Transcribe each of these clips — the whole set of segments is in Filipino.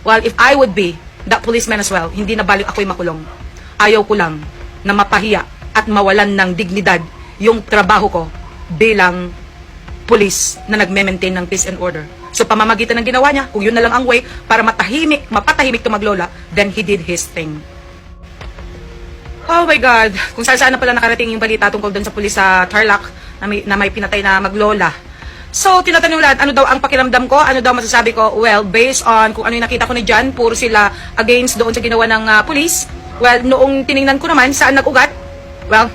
Well, if I would be that policeman as well, hindi na balik ako'y makulong. Ayaw ko lang na mapahiya at mawalan ng dignidad yung trabaho ko bilang police na nagme-maintain ng peace and order. So pamamagitan ng ginawa niya, kung yun na lang ang way para mapatahimik to Maglola, then he did his thing. Oh my God, kung saan na pala nakarating yung balita tungkol dun sa pulis sa Tarlac na may pinatay na Maglola. So, tinatanong lahat, ano daw ang pakiramdam ko? Ano daw masasabi ko? Well, based on kung ano yung nakita ko ni John, puro sila against doon sa ginawa ng police. Well, noong tiningnan ko naman, saan nag-ugat? Well,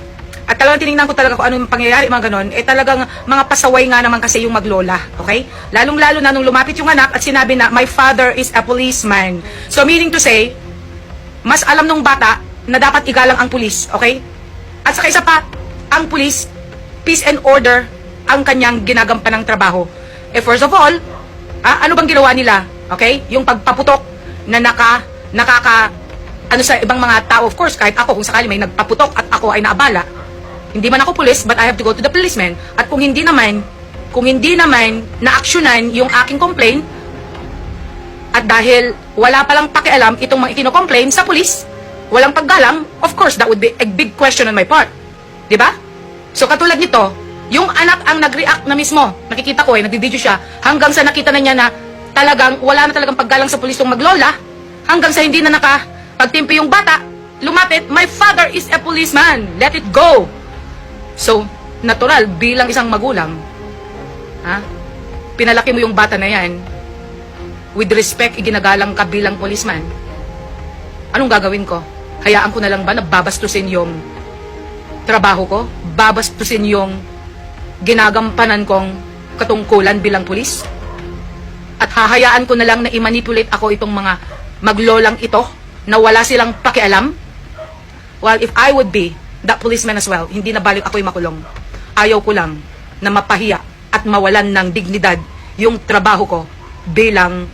at talagang tiningnan ko talaga kung ano yung pangyayari, mga ganon, talagang mga pasaway nga naman kasi yung Maglola, okay? Lalong-lalo na nung lumapit yung anak at sinabi na, my father is a policeman. So, meaning to say, mas alam nung bata na dapat igalang ang pulis, okay? At saka isa pa, ang pulis, peace and order, ang kanyang ginagampan ng trabaho. First of all, ano bang ginawa nila? Okay? Yung pagpaputok na ano sa ibang mga tao, of course, kahit ako, kung sakali may nagpaputok at ako ay naabala, hindi man ako pulis, but I have to go to the policeman. At kung hindi naman na-actionan yung aking complaint, at dahil wala palang pakialam itong mga ikino-complain sa pulis, walang paggalang, of course, that would be a big question on my part. Diba? So, katulad nito, yung anak ang nag-react na mismo. Nakikita ko nagbi-video siya, hanggang sa nakita na niya na talagang wala na talagang paggalang sa pulis yung Maglola, hanggang sa hindi na nakapagtimpi yung bata, lumapit, my father is a policeman, let it go. So, natural, bilang isang magulang, pinalaki mo yung bata na yan, with respect, iginagalang ka bilang policeman. Anong gagawin ko? Hayaan ko na lang ba na babastusin yung trabaho ko? Babastusin yung ginagampanan kong katungkulan bilang pulis? At hahayaan ko na lang na i-manipulate ako itong mga maglolang ito na wala silang pakialam? Well, if I would be that policeman as well, hindi na balik ako'y makulong. Ayaw ko lang na mapahiya at mawalan ng dignidad yung trabaho ko bilang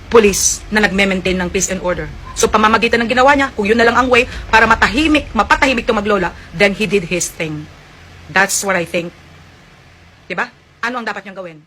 pulis na nagme-maintain ng peace and order. So pamamagitan ng ginawa niya, kung yun na lang ang way para mapatahimik to Maglola, then he did his thing. That's what I think. Diba? Ano ang dapat niyang gawin?